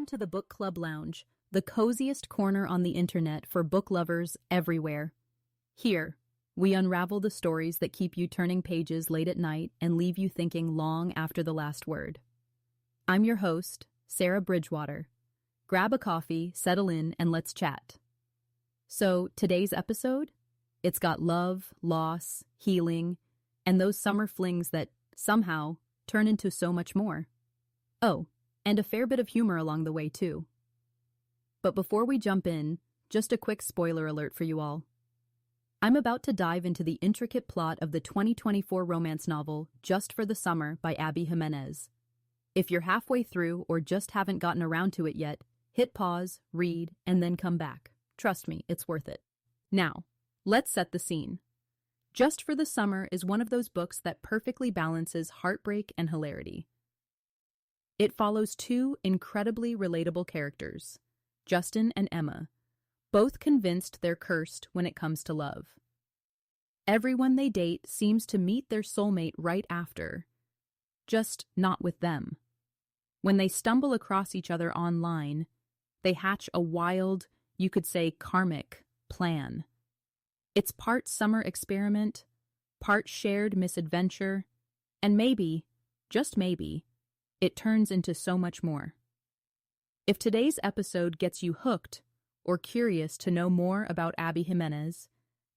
to the Book Club Lounge, the coziest corner on the internet for book lovers everywhere. Here, we unravel the stories that keep you turning pages late at night and leave you thinking long after the last word. I'm your host, Sarah Bridgewater. Grab a coffee, settle in, and let's chat. So, today's episode? It's got love, loss, healing, and those summer flings that, somehow, turn into so much more. Oh, and a fair bit of humor along the way, too. But before we jump in, just a quick spoiler alert for you all. I'm about to dive into the intricate plot of the 2024 romance novel Just for the Summer by Abby Jimenez. If you're halfway through or just haven't gotten around to it yet, hit pause, read, and then come back. Trust me, it's worth it. Now, let's set the scene. Just for the Summer is one of those books that perfectly balances heartbreak and hilarity. It follows two incredibly relatable characters, Justin and Emma, both convinced they're cursed when it comes to love. Everyone they date seems to meet their soulmate right after, just not with them. When they stumble across each other online, they hatch a wild, you could say karmic, plan. It's part summer experiment, part shared misadventure, and maybe, just maybe, it turns into so much more. If today's episode gets you hooked or curious to know more about Abby Jimenez,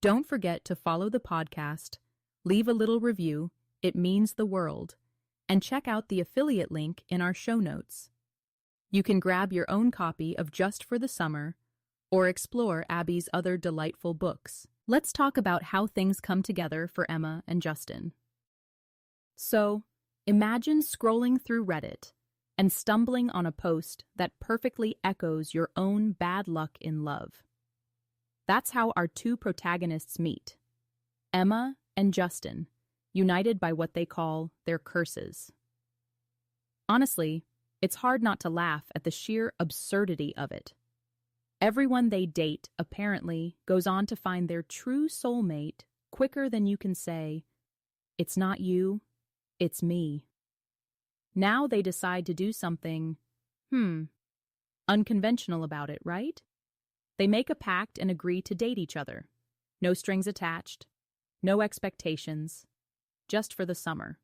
don't forget to follow the podcast, leave a little review, it means the world, and check out the affiliate link in our show notes. You can grab your own copy of Just for the Summer or explore Abby's other delightful books. Let's talk about how things come together for Emma and Justin. So, imagine scrolling through Reddit and stumbling on a post that perfectly echoes your own bad luck in love. That's how our two protagonists meet, Emma and Justin, united by what they call their curses. Honestly, it's hard not to laugh at the sheer absurdity of it. Everyone they date, apparently, goes on to find their true soulmate quicker than you can say, "It's not you, it's me." Now they decide to do something, unconventional about it, right? They make a pact and agree to date each other. No strings attached, no expectations, just for the summer.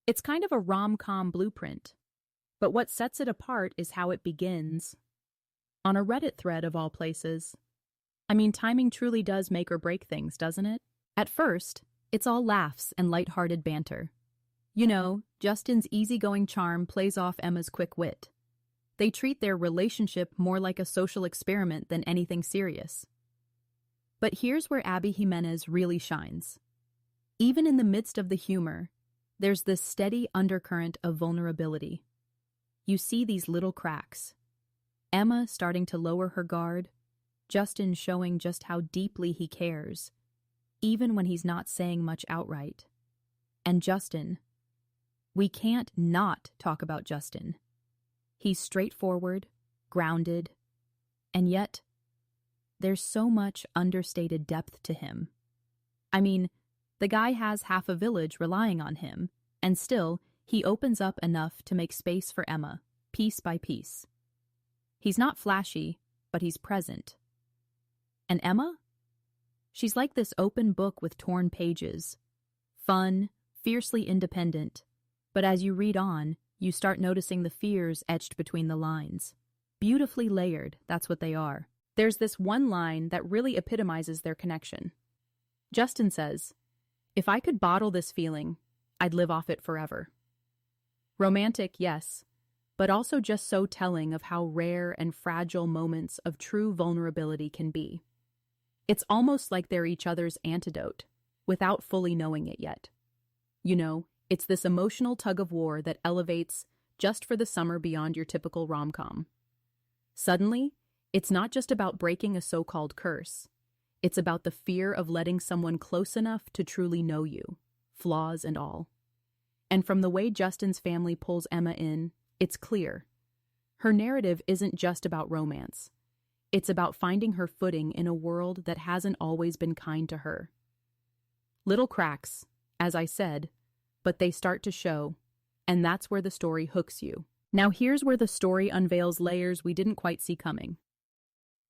It's kind of a rom-com blueprint, but what sets it apart is how it begins. On a Reddit thread of all places. I mean, timing truly does make or break things, doesn't it? At first, it's all laughs and lighthearted banter. You know, Justin's easygoing charm plays off Emma's quick wit. They treat their relationship more like a social experiment than anything serious. But here's where Abby Jimenez really shines. Even in the midst of the humor, there's this steady undercurrent of vulnerability. You see these little cracks. Emma starting to lower her guard, Justin showing just how deeply he cares, even when he's not saying much outright. And Justin, we can't not talk about Justin. He's straightforward, grounded, and yet, there's so much understated depth to him. I mean, the guy has half a village relying on him, and still, he opens up enough to make space for Emma, piece by piece. He's not flashy, but he's present. And Emma? She's like this open book with torn pages. Fun, fiercely independent. But as you read on, you start noticing the fears etched between the lines. Beautifully layered, that's what they are. There's this one line that really epitomizes their connection. Justin says, "If I could bottle this feeling, I'd live off it forever." Romantic, yes, but also just so telling of how rare and fragile moments of true vulnerability can be. It's almost like they're each other's antidote, without fully knowing it yet. You know, it's this emotional tug-of-war that elevates Just for the Summer beyond your typical rom-com. Suddenly, it's not just about breaking a so-called curse. It's about the fear of letting someone close enough to truly know you, flaws and all. And from the way Justin's family pulls Emma in, it's clear. Her narrative isn't just about romance. It's about finding her footing in a world that hasn't always been kind to her. Little cracks, as I said, but they start to show, and that's where the story hooks you. Now here's where the story unveils layers we didn't quite see coming.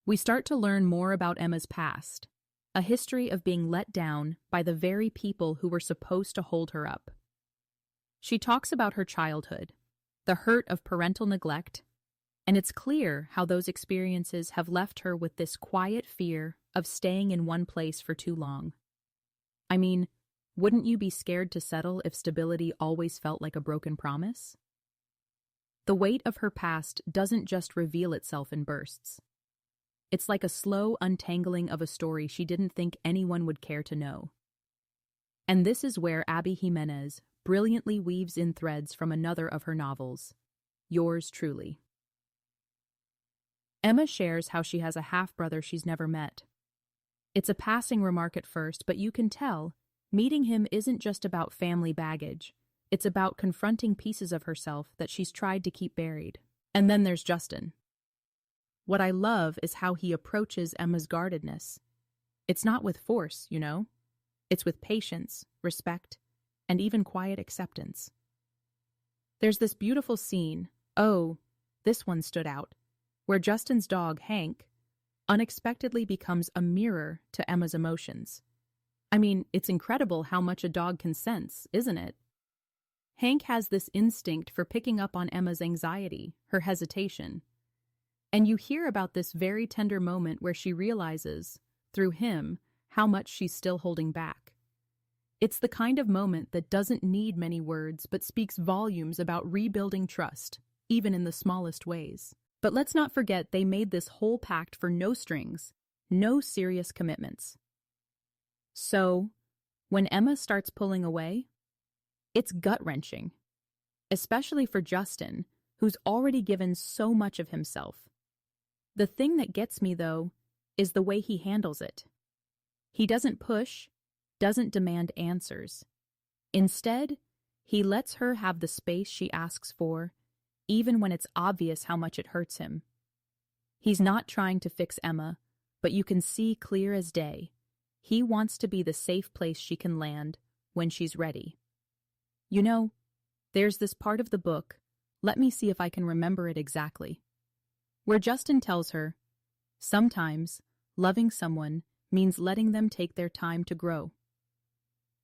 We start to learn more about Emma's past, a history of being let down by the very people who were supposed to hold her up. She talks about her childhood, the hurt of parental neglect, and it's clear how those experiences have left her with this quiet fear of staying in one place for too long. I mean, wouldn't you be scared to settle if stability always felt like a broken promise? The weight of her past doesn't just reveal itself in bursts. It's like a slow untangling of a story she didn't think anyone would care to know. And this is where Abby Jimenez brilliantly weaves in threads from another of her novels, Yours Truly. Emma shares how she has a half-brother she's never met. It's a passing remark at first, but you can tell meeting him isn't just about family baggage. It's about confronting pieces of herself that she's tried to keep buried. And then there's Justin. What I love is how he approaches Emma's guardedness. It's not with force, you know? It's with patience, respect, and even quiet acceptance. There's this beautiful scene, this one stood out, where Justin's dog, Hank, unexpectedly becomes a mirror to Emma's emotions. I mean, it's incredible how much a dog can sense, isn't it? Hank has this instinct for picking up on Emma's anxiety, her hesitation. And you hear about this very tender moment where she realizes, through him, how much she's still holding back. It's the kind of moment that doesn't need many words but speaks volumes about rebuilding trust, even in the smallest ways. But let's not forget they made this whole pact for no strings, no serious commitments. So, when Emma starts pulling away, it's gut-wrenching, especially for Justin, who's already given so much of himself. The thing that gets me, though, is the way he handles it. He doesn't push, doesn't demand answers. Instead, he lets her have the space she asks for, even when it's obvious how much it hurts him. He's not trying to fix Emma, but you can see clear as day. He wants to be the safe place she can land when she's ready. You know, there's this part of the book, let me see if I can remember it exactly, where Justin tells her, sometimes loving someone means letting them take their time to grow.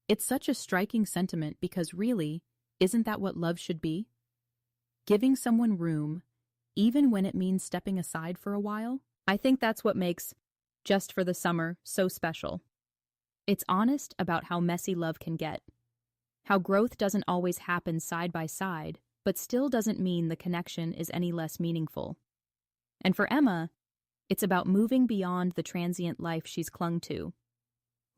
It's such a striking sentiment because really, isn't that what love should be? Giving someone room, even when it means stepping aside for a while? I think that's what makes Just for the Summer so special. It's honest about how messy love can get, how growth doesn't always happen side by side, but still doesn't mean the connection is any less meaningful. And for Emma, it's about moving beyond the transient life she's clung to,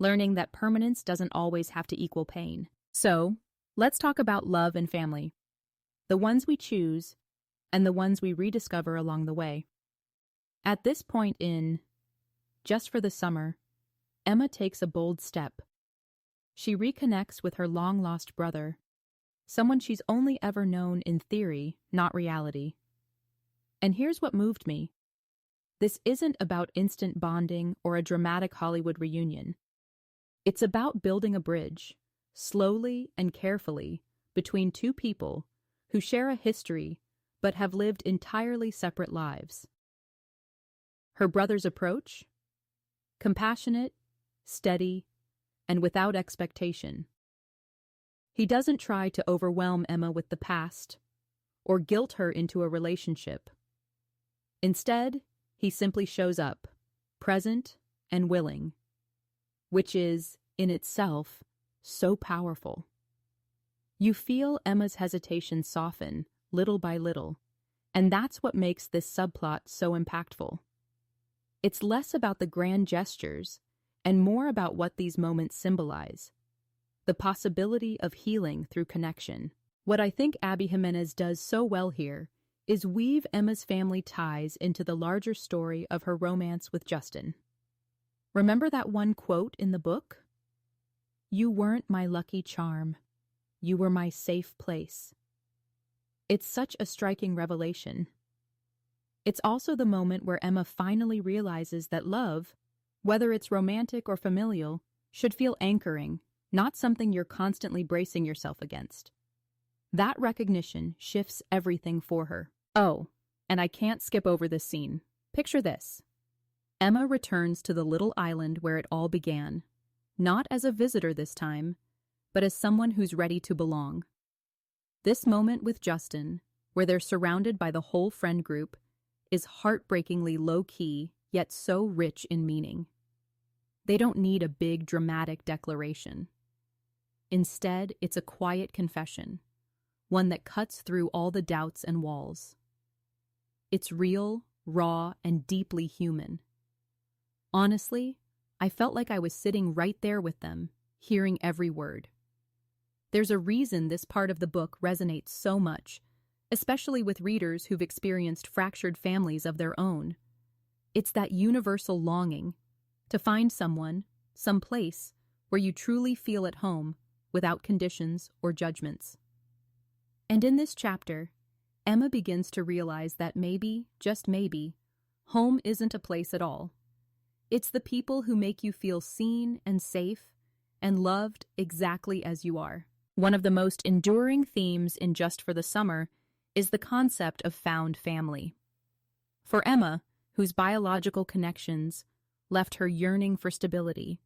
learning that permanence doesn't always have to equal pain. So, let's talk about love and family, the ones we choose and the ones we rediscover along the way. At this point in Just for the Summer, Emma takes a bold step. She reconnects with her long-lost brother, someone she's only ever known in theory, not reality. And here's what moved me. This isn't about instant bonding or a dramatic Hollywood reunion. It's about building a bridge, slowly and carefully, between two people who share a history but have lived entirely separate lives. Her brother's approach? Compassionate, steady, and without expectation. He doesn't try to overwhelm Emma with the past or guilt her into a relationship. Instead, he simply shows up, present and willing, which is, in itself, so powerful. You feel Emma's hesitation soften, little by little, and that's what makes this subplot so impactful. It's less about the grand gestures and more about what these moments symbolize, the possibility of healing through connection. What I think Abby Jimenez does so well here is weave Emma's family ties into the larger story of her romance with Justin. Remember that one quote in the book? "You weren't my lucky charm. You were my safe place." It's such a striking revelation. It's also the moment where Emma finally realizes that love, whether it's romantic or familial, should feel anchoring, not something you're constantly bracing yourself against. That recognition shifts everything for her. Oh, and I can't skip over this scene. Picture this. Emma returns to the little island where it all began, not as a visitor this time, but as someone who's ready to belong. This moment with Justin, where they're surrounded by the whole friend group, is heartbreakingly low-key, yet so rich in meaning. They don't need a big, dramatic declaration. Instead, it's a quiet confession, one that cuts through all the doubts and walls. It's real, raw, and deeply human. Honestly, I felt like I was sitting right there with them, hearing every word. There's a reason this part of the book resonates so much, especially with readers who've experienced fractured families of their own. It's that universal longing to find someone, someplace, where you truly feel at home without conditions or judgments. And in this chapter, Emma begins to realize that maybe, just maybe, home isn't a place at all. It's the people who make you feel seen and safe and loved exactly as you are. One of the most enduring themes in Just for the Summer is the concept of found family. For Emma, whose biological connections left her yearning for stability,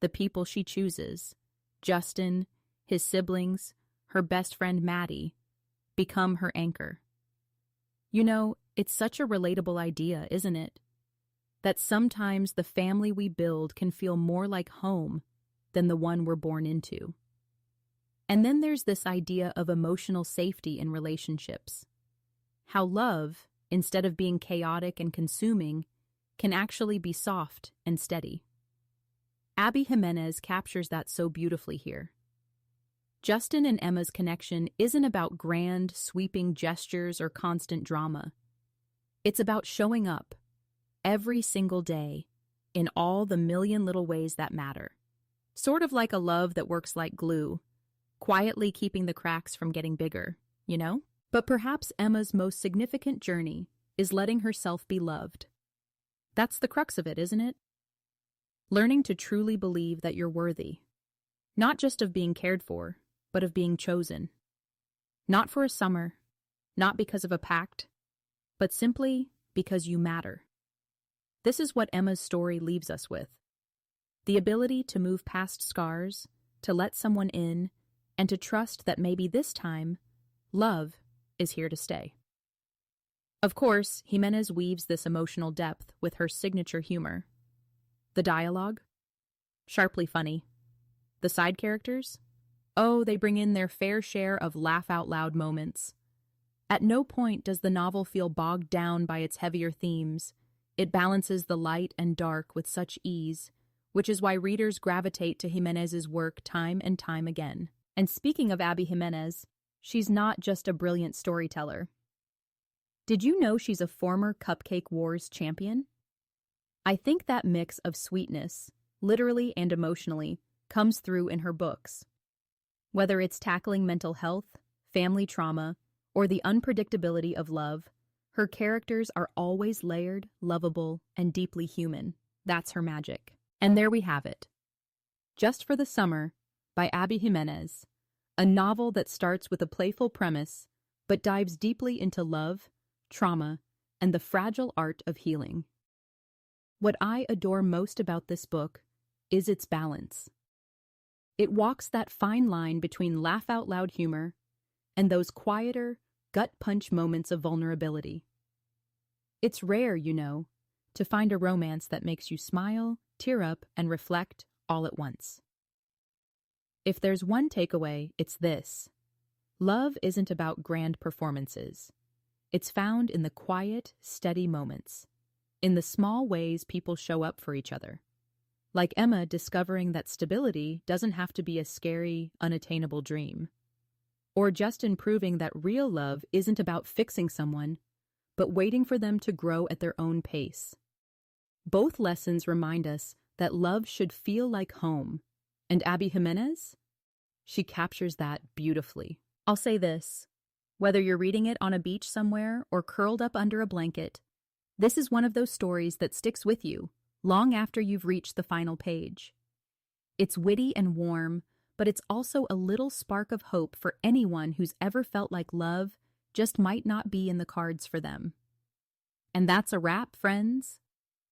the people she chooses, Justin, his siblings, her best friend Maddie, become her anchor. You know, it's such a relatable idea, isn't it? That sometimes the family we build can feel more like home than the one we're born into. And then there's this idea of emotional safety in relationships. How love, instead of being chaotic and consuming, can actually be soft and steady. Abby Jimenez captures that so beautifully here. Justin and Emma's connection isn't about grand, sweeping gestures or constant drama. It's about showing up, every single day, in all the million little ways that matter. Sort of like a love that works like glue, quietly keeping the cracks from getting bigger, you know? But perhaps Emma's most significant journey is letting herself be loved. That's the crux of it, isn't it? Learning to truly believe that you're worthy. Not just of being cared for, but of being chosen. Not for a summer, not because of a pact, but simply because you matter. This is what Emma's story leaves us with. The ability to move past scars, to let someone in, and to trust that maybe this time, love is here to stay. Of course, Jimenez weaves this emotional depth with her signature humor. The dialogue? Sharply funny. The side characters? Oh, they bring in their fair share of laugh-out-loud moments. At no point does the novel feel bogged down by its heavier themes. It balances the light and dark with such ease, which is why readers gravitate to Jimenez's work time and time again. And speaking of Abby Jimenez, she's not just a brilliant storyteller. Did you know she's a former Cupcake Wars champion? I think that mix of sweetness, literally and emotionally, comes through in her books. Whether it's tackling mental health, family trauma, or the unpredictability of love, her characters are always layered, lovable, and deeply human. That's her magic. And there we have it. Just for the Summer, by Abby Jimenez, a novel that starts with a playful premise, but dives deeply into love, trauma, and the fragile art of healing. What I adore most about this book is its balance. It walks that fine line between laugh-out-loud humor and those quieter, gut-punch moments of vulnerability. It's rare, you know, to find a romance that makes you smile, tear up, and reflect all at once. If there's one takeaway, it's this. Love isn't about grand performances. It's found in the quiet, steady moments, in the small ways people show up for each other. Like Emma discovering that stability doesn't have to be a scary, unattainable dream. Or Justin proving that real love isn't about fixing someone, but waiting for them to grow at their own pace. Both lessons remind us that love should feel like home. And Abby Jimenez? She captures that beautifully. I'll say this. Whether you're reading it on a beach somewhere or curled up under a blanket, this is one of those stories that sticks with you long after you've reached the final page. It's witty and warm, but it's also a little spark of hope for anyone who's ever felt like love just might not be in the cards for them. And that's a wrap, friends.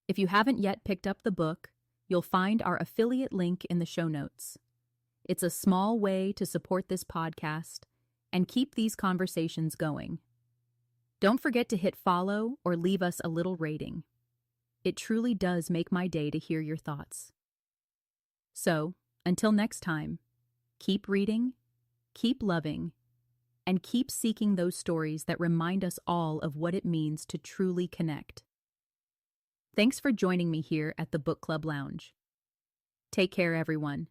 If you haven't yet picked up the book, you'll find our affiliate link in the show notes. It's a small way to support this podcast and keep these conversations going. Don't forget to hit follow or leave us a little rating. It truly does make my day to hear your thoughts. So, until next time, keep reading, keep loving, and keep seeking those stories that remind us all of what it means to truly connect. Thanks for joining me here at the Book Club Lounge. Take care, everyone.